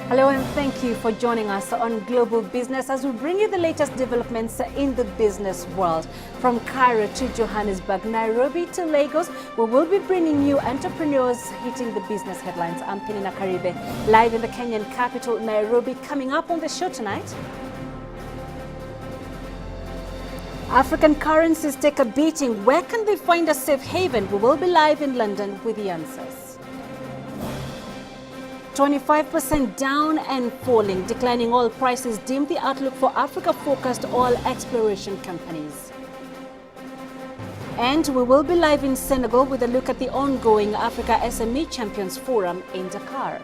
Hello and thank you for joining us on Global Business as we bring you the latest developments in the business world. From Cairo to Johannesburg, Nairobi to Lagos, we will be bringing you entrepreneurs hitting the business headlines. I'm Penina Karibe, live in the Kenyan capital, Nairobi. Coming up on the show tonight, African currencies take a beating. Where can they find a safe haven? We will be live in London with the answers. 25% down and falling. Declining oil prices dim the outlook for Africa-focused oil exploration companies. And we will be live in Senegal with a look at the ongoing Africa SME Champions Forum in Dakar.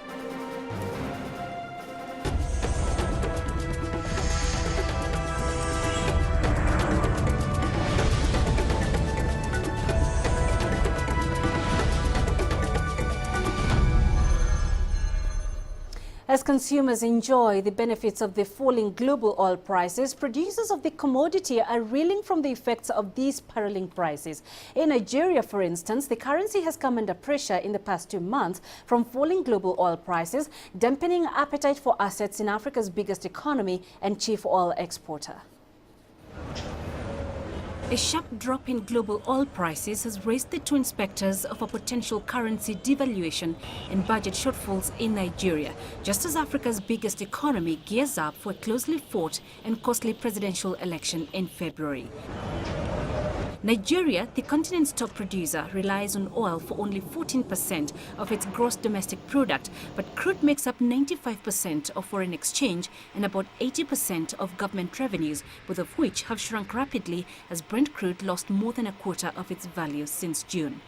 As consumers enjoy the benefits of the falling global oil prices, producers of the commodity are reeling from the effects of these spiraling prices. In Nigeria, for instance, the currency has come under pressure in the past 2 months from falling global oil prices, dampening appetite for assets in Africa's biggest economy and chief oil exporter. A sharp drop in global oil prices has raised the twin specters of a potential currency devaluation and budget shortfalls in Nigeria, just as Africa's biggest economy gears up for a closely fought and costly presidential election in February. Nigeria, the continent's top producer, relies on oil for only 14% of its gross domestic product, but crude makes up 95% of foreign exchange and about 80% of government revenues, both of which have shrunk rapidly as Brent crude lost more than a quarter of its value since June.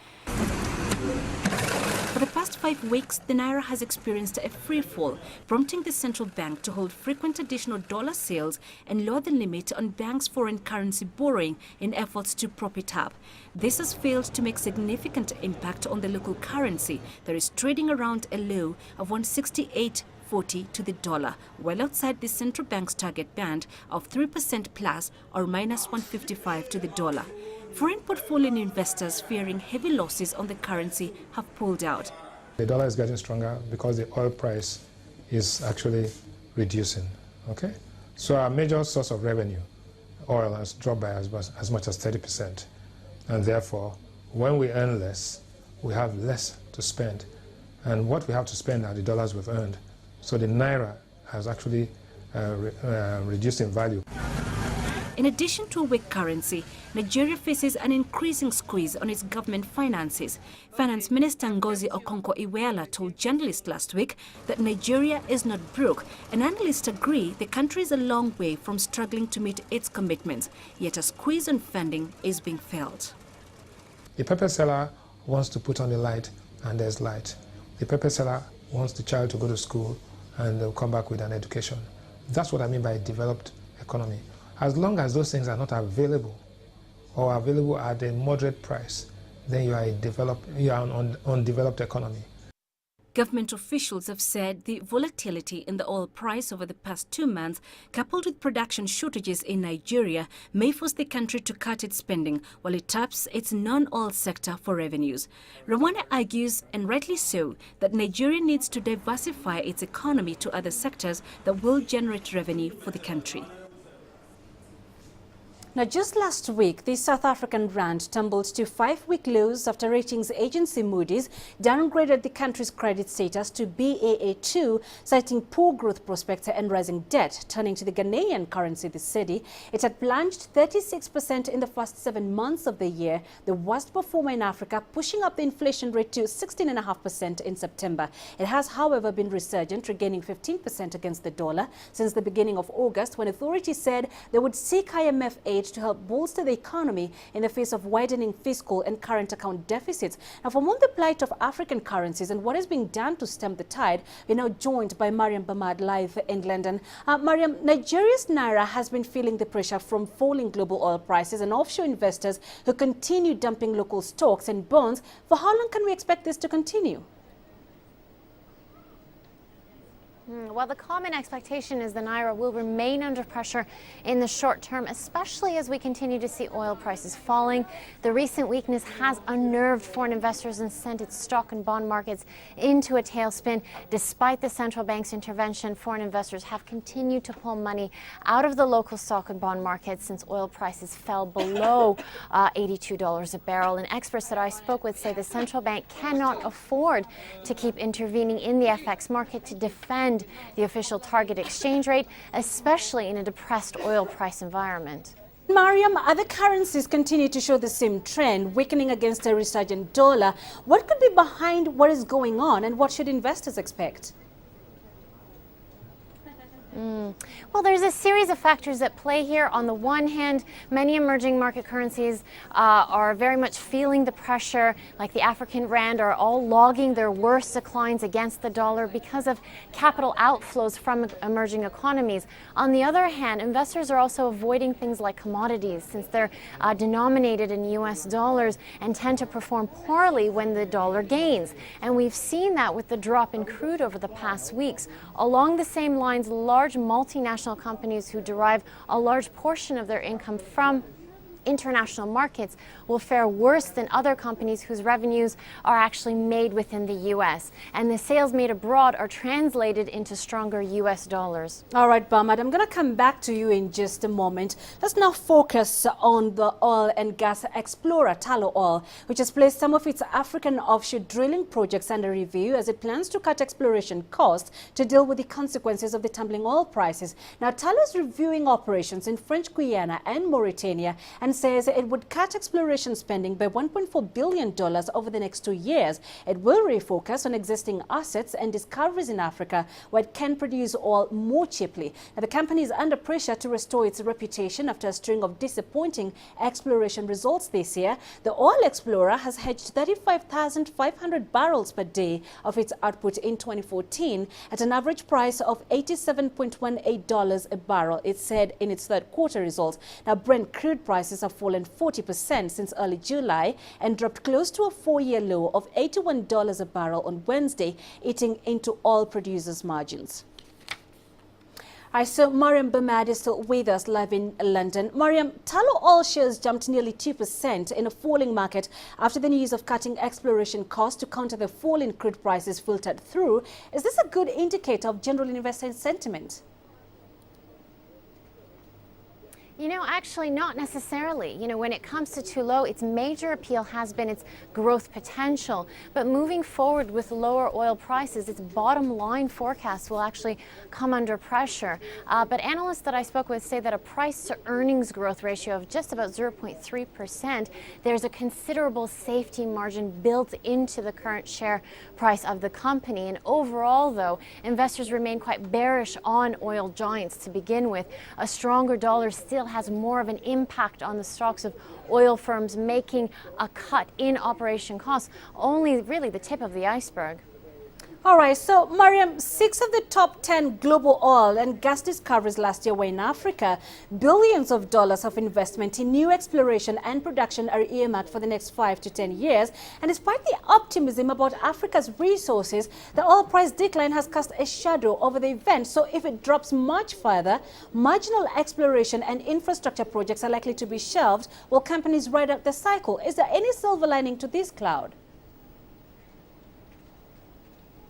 For the past 5 weeks, the Naira has experienced a free fall, prompting the central bank to hold frequent additional dollar sales and lower the limit on banks' foreign currency borrowing in efforts to prop it up. This has failed to make significant impact on the local currency that is trading around a low of 168.40 to the dollar, well outside the central bank's target band of 3% plus or minus 155 to the dollar. Foreign portfolio investors fearing heavy losses on the currency have pulled out. The dollar is getting stronger because the oil price is actually reducing. Okay, so our major source of revenue, oil, has dropped by as much as 30%, and therefore, when we earn less, we have less to spend, and what we have to spend are the dollars we've earned. So the Naira has actually reduced in value. In addition to a weak currency, Nigeria faces an increasing squeeze on its government finances. Finance Minister Ngozi Okonjo-Iweala told journalists last week that Nigeria is not broke, and analysts agree the country is a long way from struggling to meet its commitments, yet a squeeze on funding is being felt. The pepper seller wants to put on the light, and there's light. The pepper seller wants the child to go to school, and they'll come back with an education. That's what I mean by a developed economy. As long as those things are not available or available at a moderate price, then you are an undeveloped economy. Government officials have said the volatility in the oil price over the past 2 months, coupled with production shortages in Nigeria, may force the country to cut its spending while it taps its non-oil sector for revenues. Rwanda argues, and rightly so, that Nigeria needs to diversify its economy to other sectors that will generate revenue for the country. Now, just last week, the South African rand tumbled to 5-week lows after ratings agency Moody's downgraded the country's credit status to Baa2, citing poor growth prospects and rising debt. Turning to the Ghanaian currency, the cedi, it had plunged 36% in the first 7 months of the year, the worst performer in Africa, pushing up the inflation rate to 16.5% in September. It has, however, been resurgent, regaining 15% against the dollar since the beginning of August, when authorities said they would seek IMF aid to help bolster the economy in the face of widening fiscal and current account deficits. Now, for more on the plight of African currencies and what is being done to stem the tide, we're now joined by Mariam Bamad live in London. Mariam, Nigeria's Naira has been feeling the pressure from falling global oil prices and offshore investors who continue dumping local stocks and bonds. For how long can we expect this to continue? Well, the common expectation is the Naira will remain under pressure in the short term, especially as we continue to see oil prices falling. The recent weakness has unnerved foreign investors and sent its stock and bond markets into a tailspin. Despite the central bank's intervention, foreign investors have continued to pull money out of the local stock and bond markets since oil prices fell below $82 a barrel. And experts that I spoke with say the central bank cannot afford to keep intervening in the FX market to defend the official target exchange rate, especially in a depressed oil price environment. Mariam, other currencies continue to show the same trend, weakening against a resurgent dollar. What could be behind what is going on, and what should investors expect? Well, there's a series of factors at play here. On the one hand, many emerging market currencies are very much feeling the pressure, like the African rand, are all logging their worst declines against the dollar because of capital outflows from emerging economies. On the other hand, investors are also avoiding things like commodities since they're denominated in US dollars and tend to perform poorly when the dollar gains. And we've seen that with the drop in crude over the past weeks. Along the same lines, large multinational companies who derive a large portion of their income from international markets will fare worse than other companies whose revenues are actually made within the U.S. And the sales made abroad are translated into stronger U.S. dollars. All right, Bahmad, I'm going to come back to you in just a moment. Let's now focus on the oil and gas explorer Tullow Oil, which has placed some of its African offshore drilling projects under review as it plans to cut exploration costs to deal with the consequences of the tumbling oil prices. Now, Tullow is reviewing operations in French Guiana and Mauritania and says it would cut exploration spending by $1.4 billion over the next 2 years. It will refocus on existing assets and discoveries in Africa where it can produce oil more cheaply. Now, the company is under pressure to restore its reputation after a string of disappointing exploration results this year. The oil explorer has hedged 35,500 barrels per day of its output in 2014 at an average price of $87.18 a barrel, it said in its third quarter results. Now, Brent crude prices have fallen 40% since early July and dropped close to a 4-year low of $81 a barrel on Wednesday, eating into oil producers' margins. All right, so Mariam Bahmad is still with us live in London. Mariam, Tullow Oil shares jumped nearly 2% in a falling market after the news of cutting exploration costs to counter the fall in crude prices filtered through. Is this a good indicator of general investor sentiment? You know, actually not necessarily. You know, when it comes to Tullow, its major appeal has been its growth potential. But moving forward with lower oil prices, its bottom line forecast will actually come under pressure. But analysts that I spoke with say that a price to earnings growth ratio of just about 0.3%, there's a considerable safety margin built into the current share price of the company. And overall, though, investors remain quite bearish on oil giants to begin with. A stronger dollar still has more of an impact on the stocks of oil firms, making a cut in operation costs only really the tip of the iceberg. All right, so Mariam, 6 of the top 10 global oil and gas discoveries last year were in Africa. Billions of dollars of investment in new exploration and production are earmarked for the next 5 to 10 years. And despite the optimism about Africa's resources, the oil price decline has cast a shadow over the event. So if it drops much further, marginal exploration and infrastructure projects are likely to be shelved while companies ride out the cycle. Is there any silver lining to this cloud?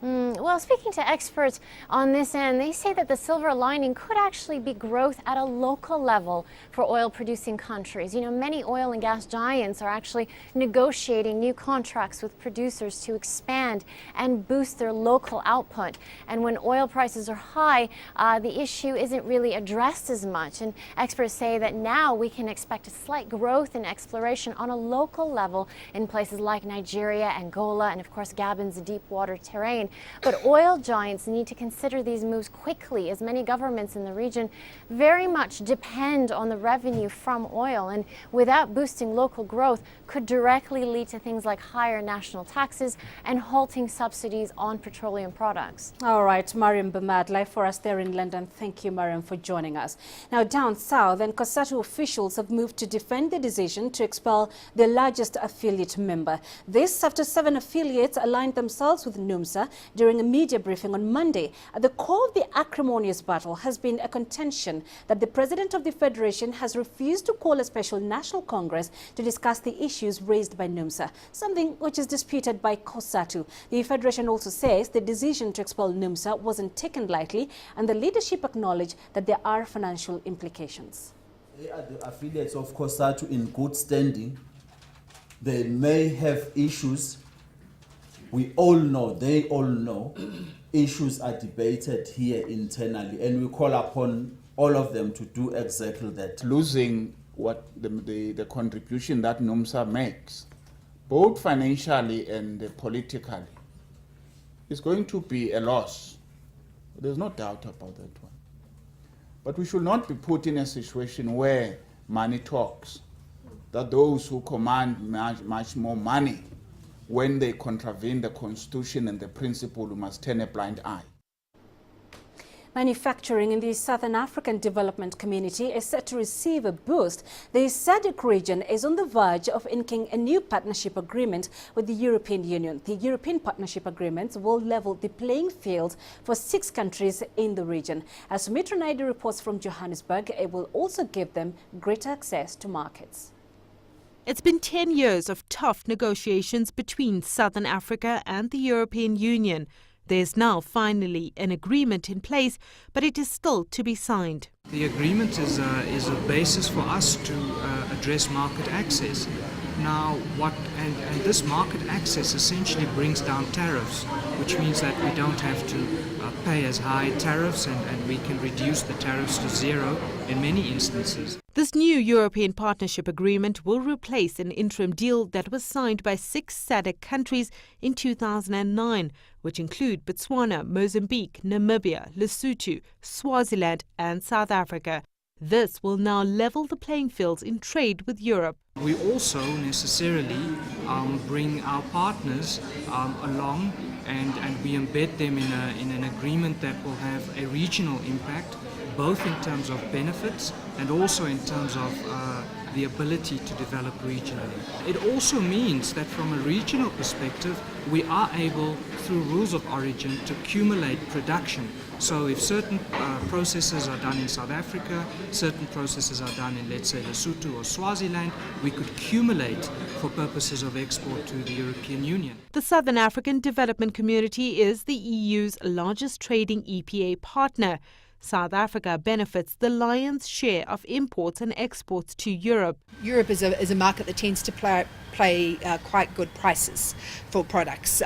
Well, speaking to experts on this end, they say that the silver lining could actually be growth at a local level for oil-producing countries. You know, many oil and gas giants are actually negotiating new contracts with producers to expand and boost their local output. And when oil prices are high, the issue isn't really addressed as much. And experts say that now we can expect a slight growth in exploration on a local level in places like Nigeria, Angola, and of course Gabon's deep water terrain. But oil giants need to consider these moves quickly, as many governments in the region very much depend on the revenue from oil, and without boosting local growth could directly lead to things like higher national taxes and halting subsidies on petroleum products. All right, Mariam Bahmad, live for us there in London. Thank you, Mariam, for joining us. Now, down south, and COSATU officials have moved to defend the decision to expel their largest affiliate member. This after 7 affiliates aligned themselves with NUMSA during a media briefing on Monday. At the core of the acrimonious battle has been a contention that the president of the federation has refused to call a special national congress to discuss the issues raised by NUMSA, something which is disputed by COSATU. The federation also says the decision to expel NUMSA wasn't taken lightly, and the leadership acknowledged that there are financial implications. They are the affiliates of COSATU in good standing. They may have issues. We all know, they all know, issues are debated here internally, and we call upon all of them to do exactly that. Losing what the contribution that NUMSA makes, both financially and politically, is going to be a loss. There's no doubt about that one. But we should not be put in a situation where money talks, that those who command much more money, when they contravene the Constitution and the principle, we must turn a blind eye. Manufacturing in the Southern African Development Community is set to receive a boost. The SADC region is on the verge of inking a new partnership agreement with the European Union. The European Partnership Agreements will level the playing field for 6 countries in the region. As Sumitra Naidu reports from Johannesburg, it will also give them greater access to markets. It's been 10 years of tough negotiations between Southern Africa and the European Union. There's now finally an agreement in place, but it is still to be signed. The agreement is a basis for us to address market access. Now, and this market access essentially brings down tariffs, which means that we don't have to pay as high tariffs, and we can reduce the tariffs to zero in many instances. This new European Partnership Agreement will replace an interim deal that was signed by 6 SADC countries in 2009, which include Botswana, Mozambique, Namibia, Lesotho, Swaziland and South Africa. This will now level the playing fields in trade with Europe. We also necessarily bring our partners along, and we embed them in an agreement that will have a regional impact, both in terms of benefits and also in terms of the ability to develop regionally. It also means that from a regional perspective, we are able, through rules of origin, to accumulate production. So if certain processes are done in South Africa, certain processes are done in, let's say, Lesotho or Swaziland, we could accumulate for purposes of export to the European Union. The Southern African Development Community is the EU's largest trading EPA partner. South Africa benefits the lion's share of imports and exports to Europe. Europe is a market that tends to play quite good prices for products.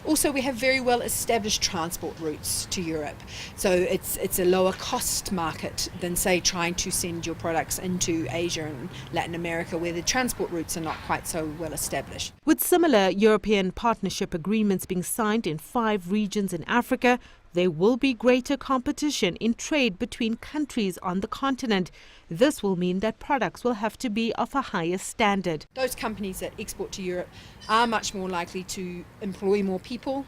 Also, we have very well established transport routes to Europe, so it's a lower cost market than, say, trying to send your products into Asia and Latin America, where the transport routes are not quite so well established. With similar European partnership agreements being signed in 5 regions in Africa, there will be greater competition in trade between countries on the continent. This will mean that products will have to be of a higher standard. Those companies that export to Europe are much more likely to employ more people.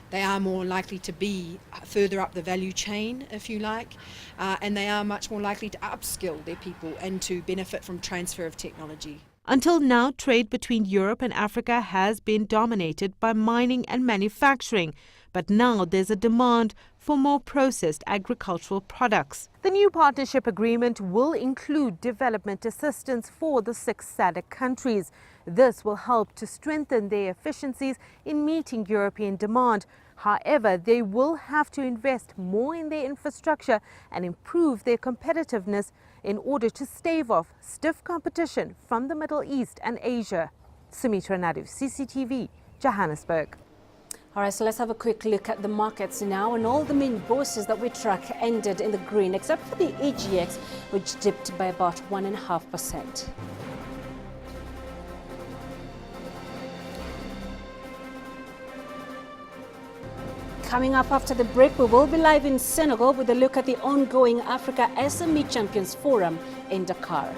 They are more likely to be further up the value chain, if you like, and they are much more likely to upskill their people and to benefit from transfer of technology. Until now, trade between Europe and Africa has been dominated by mining and manufacturing. But now there's a demand for more processed agricultural products. The new partnership agreement will include development assistance for the 6 SADC countries. This will help to strengthen their efficiencies in meeting European demand. However, they will have to invest more in their infrastructure and improve their competitiveness in order to stave off stiff competition from the Middle East and Asia. Sumitra Naidu, CCTV, Johannesburg. All right, so let's have a quick look at the markets now. And all the main bourses that we track ended in the green, except for the AGX, which dipped by about 1.5%. Coming up after the break, we will be live in Senegal with a look at the ongoing Africa SME Champions Forum in Dakar.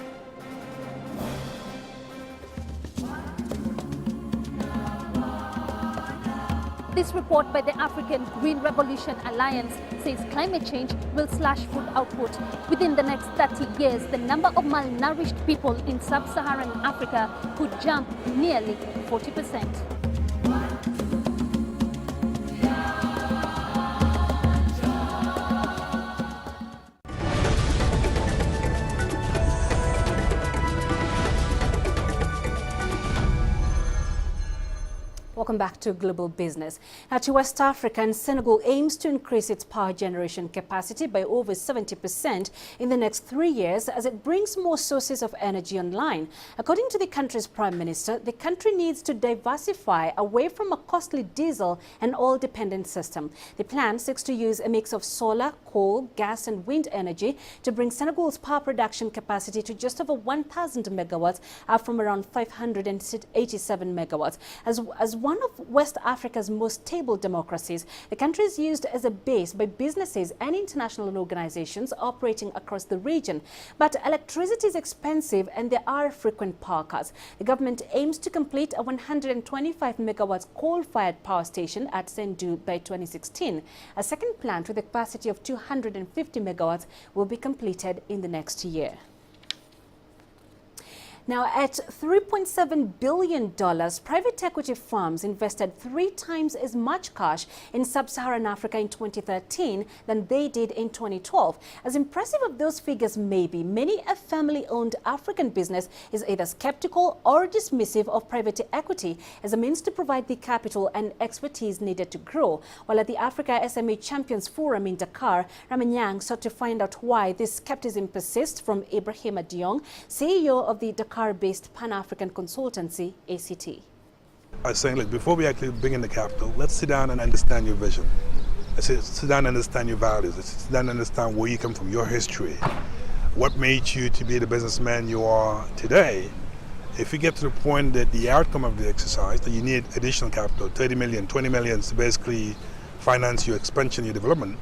This report by the African Green Revolution Alliance says climate change will slash food output. Within the next 30 years, the number of malnourished people in sub-Saharan Africa could jump nearly 40%. Welcome back to Global Business. Now to West Africa, and Senegal aims to increase its power generation capacity by over 70% in the next 3 years as it brings more sources of energy online. According to the country's Prime Minister, the country needs to diversify away from a costly diesel and oil-dependent system. The plan seeks to use a mix of solar, coal, gas and wind energy to bring Senegal's power production capacity to just over 1,000 megawatts, up from around 587 megawatts. As one of West Africa's most stable democracies, the country is used as a base by businesses and international organizations operating across the region. But electricity is expensive and there are frequent power cuts. The government aims to complete a 125 megawatts coal-fired power station at Sendou by 2016. A second plant with a capacity of 250 megawatts will be completed in the next year. Now, at $3.7 billion, private equity firms invested 3 times as much cash in sub-Saharan Africa in 2013 than they did in 2012. As impressive as those figures may be, many a family-owned African business is either skeptical or dismissive of private equity as a means to provide the capital and expertise needed to grow. While at the Africa SME Champions Forum in Dakar, Ramanyang sought to find out why this skepticism persists from Ibrahima Diong, CEO of the Dakar-based Pan-African consultancy, ACT. I was saying, look, before we actually bring in the capital, let's sit down and understand your vision. Let's sit down and understand your values. Let's sit down and understand where you come from, your history. What made you to be the businessman you are today? If you get to the point that the outcome of the exercise, that you need additional capital, 30 million, 20 million to basically finance your expansion, your development,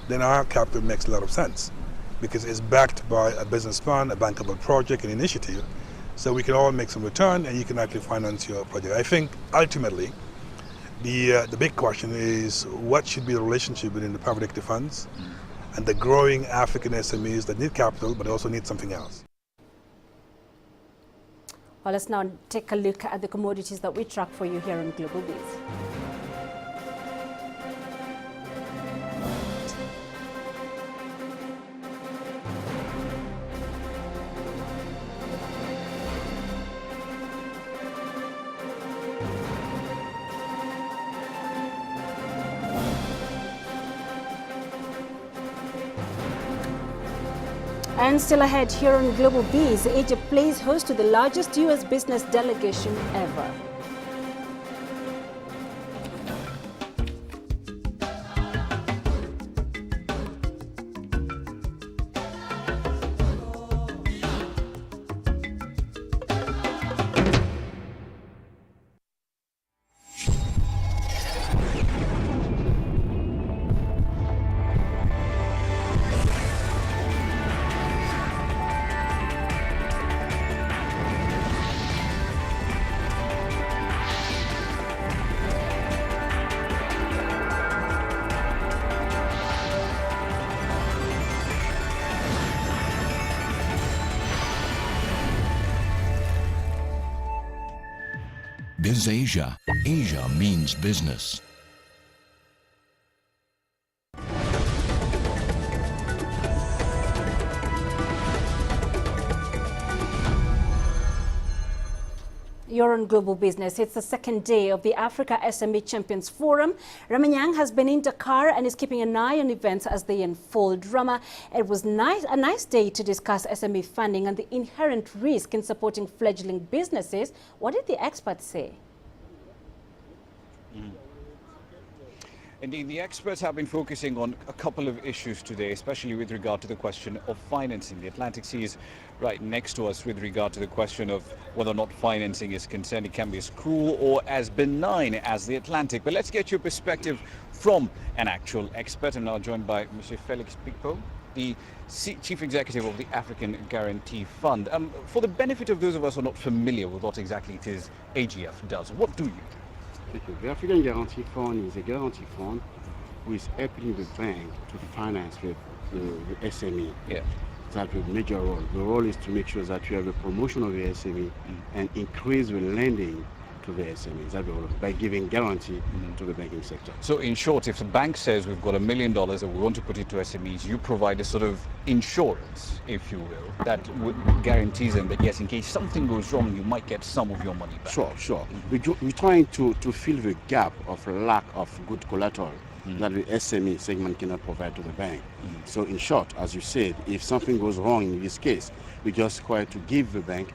then our capital makes a lot of sense because it's backed by a business plan, a bankable project, an initiative. So we can all make some return and you can actually finance your project. I think ultimately the big question is what should be the relationship between the private equity funds and the growing African SMEs that need capital but also need something else. Well, let's now take a look at the commodities that we track for you here on Global Biz. And still ahead here on Global Biz, Egypt plays host to the largest U.S. business delegation ever. BizAsia. Asia means business. You're on Global Business. It's the second day of the Africa SME Champions Forum. Ramanyang has been in Dakar and is keeping an eye on events as they unfold. Rama, it was a nice day to discuss SME funding and the inherent risk in supporting fledgling businesses. What did the experts say? Indeed, the experts have been focusing on a couple of issues today, especially with regard to the question of financing. The Atlantic Sea is right next to us with regard to the question of whether or not financing is concerned. It can be as cruel or as benign as the Atlantic. But let's get your perspective from an actual expert. I'm now joined by Mr. Felix Pico, the Chief Executive of the African Guarantee Fund. For the benefit of those of us who are not familiar with what exactly it is AGF does, what do you do? The African Guarantee Fund is a guarantee fund who is helping the bank to finance the SME. Yeah. That's a major role. The role is to make sure that you have a promotion of the SME and increase the lending to the SMEs by giving guarantee to the banking sector. So in short, if the bank says we've got $1 million that we want to put into SMEs, you provide a sort of insurance, if you will, that guarantees them that yes, in case something goes wrong, you might get some of your money back. Sure. We're trying to fill the gap of lack of good collateral that the SME segment cannot provide to the bank. So in short, as you said, if something goes wrong in this case, we're just required to give the bank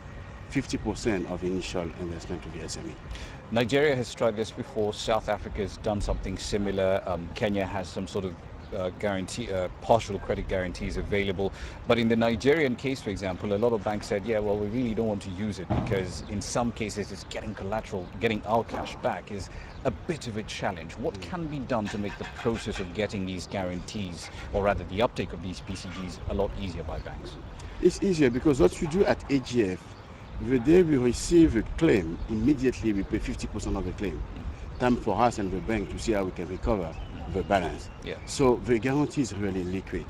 50% of initial investment to the SME. Nigeria has tried this before. South Africa has done something similar. Kenya has some sort of partial credit guarantees available. But in the Nigerian case, for example, a lot of banks said, yeah, well, we really don't want to use it because in some cases it's getting collateral, getting our cash back is a bit of a challenge. What can be done to make the process of getting these guarantees, or rather the uptake of these PCGs, a lot easier by banks? It's easier because what we do at AGF, the day we receive a claim, immediately we pay 50% of the claim. Time for us and the bank to see how we can recover the balance. Yeah. So the guarantee is really liquid.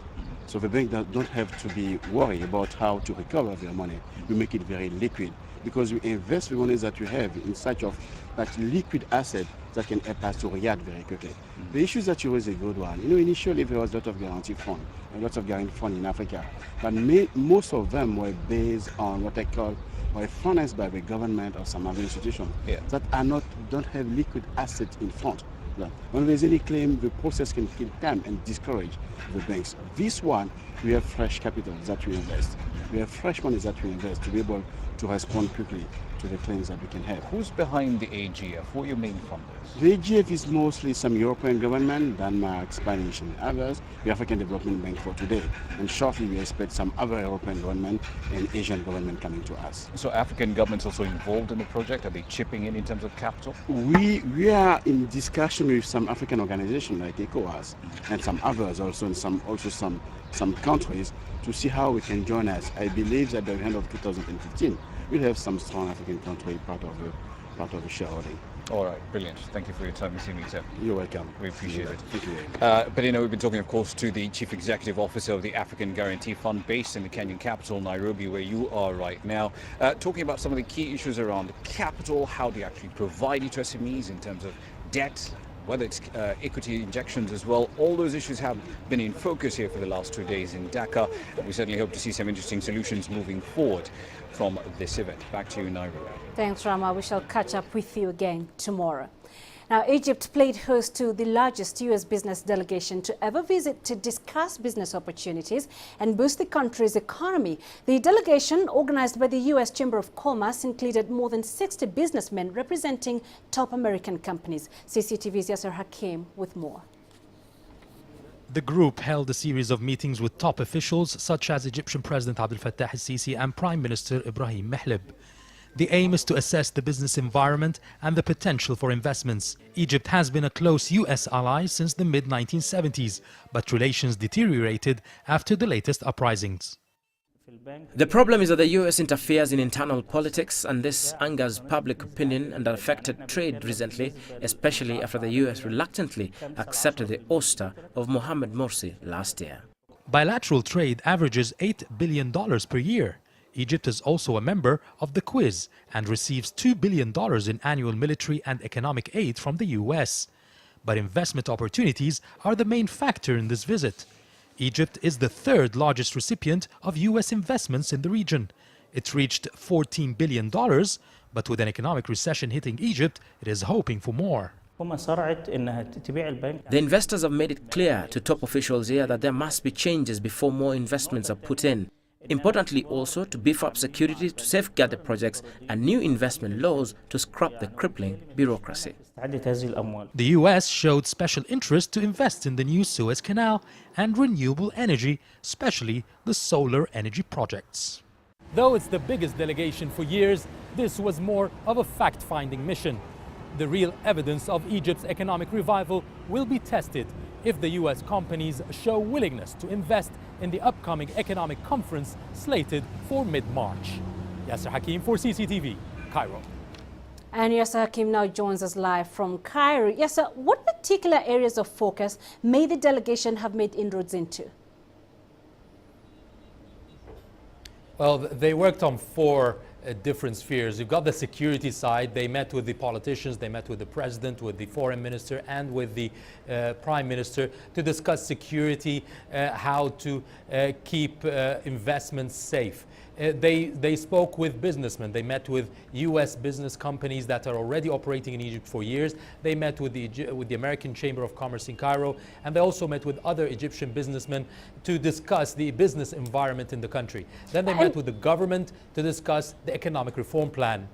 So the bank don't have to be worried about how to recover their money. We make it very liquid because we invest the money that we have in such of that liquid asset that can help us to react very quickly. The issues that you raise is a good one. Initially there was a lot of guarantee fund, in Africa, but most of them were based on what I call or financed by the government or some other institution that don't have liquid assets in front. When there's any claim, the process can kill time and discourage the banks. This one, we have fresh capital that we invest. We have fresh money that we invest to be able to respond quickly to the claims that we can have. Who's behind the AGF? Who are your main funders? The AGF is mostly some European government, Denmark, Spanish and others, the African Development Bank for today. And shortly we expect some other European government and Asian government coming to us. So African governments also involved in the project? Are they chipping in terms of capital? We are in discussion with some African organizations like ECOWAS and some others also, and some countries to see how we can join us. I believe that by the end of 2015, we'll have some strong African country part of the shareholding. All right, brilliant. Thank you for your time this evening, sir. You're welcome. We appreciate it. Thank you. But we've been talking, of course, to the Chief Executive Officer of the African Guarantee Fund based in the Kenyan capital, Nairobi, where you are right now, talking about some of the key issues around capital, how they actually provide it to SMEs in terms of debt, whether it's equity injections as well. All those issues have been in focus here for the last 2 days in Dakar. We certainly hope to see some interesting solutions moving forward from this event. Back to you, Nairobi. Thanks, Rama. We shall catch up with you again tomorrow. Now, Egypt played host to the largest U.S. business delegation to ever visit to discuss business opportunities and boost the country's economy. The delegation, organized by the U.S. Chamber of Commerce, included more than 60 businessmen representing top American companies. CCTV's Yasser Hakim with more. The group held a series of meetings with top officials such as Egyptian President Abdel Fattah el-Sisi and Prime Minister Ibrahim Mehleb. The aim is to assess the business environment and the potential for investments. Egypt has been a close U.S. ally since the mid-1970s, but relations deteriorated after the latest uprisings. The problem is that the U.S. interferes in internal politics, and this angers public opinion and affected trade recently, especially after the U.S. reluctantly accepted the ouster of Mohamed Morsi last year. Bilateral trade averages $8 billion per year. Egypt is also a member of the Quiz and receives $2 billion in annual military and economic aid from the U.S. But investment opportunities are the main factor in this visit. Egypt is the third largest recipient of U.S. investments in the region. It reached $14 billion, but with an economic recession hitting Egypt, it is hoping for more. The investors have made it clear to top officials here that there must be changes before more investments are put in. Importantly also to beef up security to safeguard the projects and new investment laws to scrap the crippling bureaucracy. The U.S. showed special interest to invest in the new Suez Canal and renewable energy, especially the solar energy projects. Though it's the biggest delegation for years, this was more of a fact-finding mission. The real evidence of Egypt's economic revival will be tested if the U.S. companies show willingness to invest in the upcoming economic conference slated for mid-March. Yasser Hakim for CCTV, Cairo. And Yasser Hakim now joins us live from Cairo. Yasser, what particular areas of focus may the delegation have made inroads into? Well, they worked on 4 different spheres. You've got the security side. They met with the politicians, they met with the president, with the foreign minister, and with the prime minister to discuss security, how to keep investments safe. They spoke with businessmen. They met with U.S. business companies that are already operating in Egypt for years. They met with the American Chamber of Commerce in Cairo, and they also met with other Egyptian businessmen to discuss the business environment in the country. Then they met with the government to discuss the economic reform plan.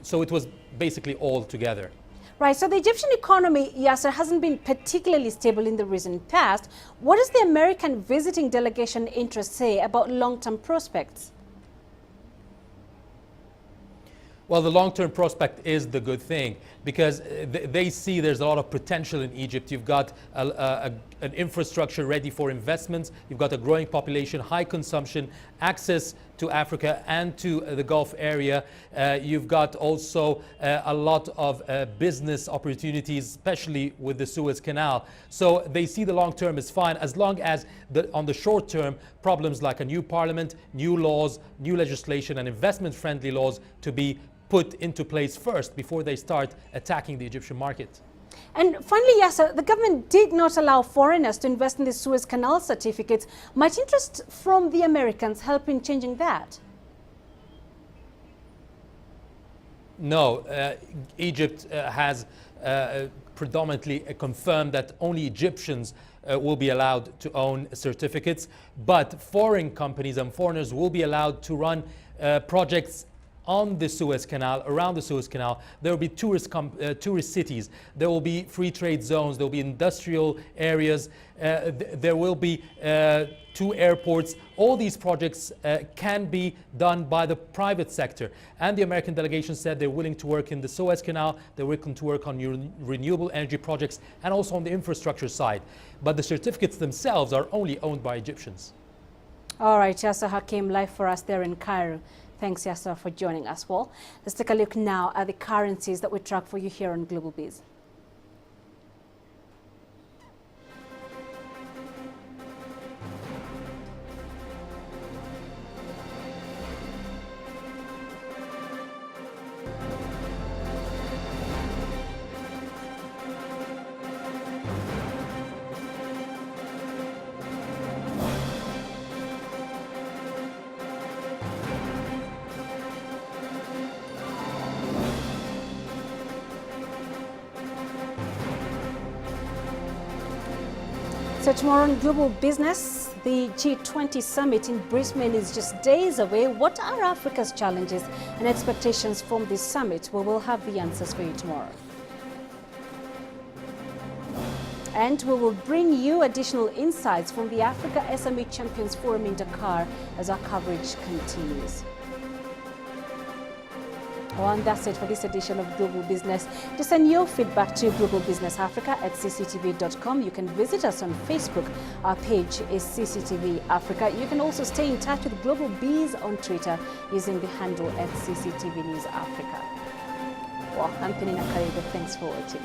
So it was basically all together. Right, so the Egyptian economy, Yasser, hasn't been particularly stable in the recent past. What does the American visiting delegation interest say about long-term prospects? Well, the long-term prospect is the good thing, because they see there's a lot of potential in Egypt. You've got an infrastructure ready for investments. You've got a growing population, high consumption, access to Africa and to the Gulf area. You've got also a lot of business opportunities, especially with the Suez Canal. So they see the long term is fine, as long as on the short term, problems like a new parliament, new laws, new legislation and investment-friendly laws to be put into place first before they start attacking the Egyptian market. And finally, Yasser, the government did not allow foreigners to invest in the Suez Canal certificates. Might interest from the Americans help in changing that? No, Egypt has predominantly confirmed that only Egyptians will be allowed to own certificates, but foreign companies and foreigners will be allowed to run projects on the Suez Canal, around the Suez Canal. There will be tourist cities, there will be free trade zones, there will be industrial areas, there will be 2 airports. All these projects can be done by the private sector. And the American delegation said they're willing to work in the Suez Canal, they're willing to work on renewable energy projects and also on the infrastructure side. But the certificates themselves are only owned by Egyptians. All right, Yasser Hakim, live for us there in Cairo. Thanks, Yasser, for joining us. Well, let's take a look now at the currencies that we track for you here on Global Biz. So tomorrow on Global Business, the G20 summit in Brisbane is just days away. What are Africa's challenges and expectations from this summit? We will have the answers for you tomorrow. And we will bring you additional insights from the Africa SME Champions Forum in Dakar as our coverage continues. Well, and that's it for this edition of Global Business. To send your feedback to Global Business Africa at cctv.com. You can visit us on Facebook. Our page is CCTV Africa. You can also stay in touch with Global Biz on Twitter using the handle at CCTV News Africa. Well, I'm Penina Karigo. Thanks for watching.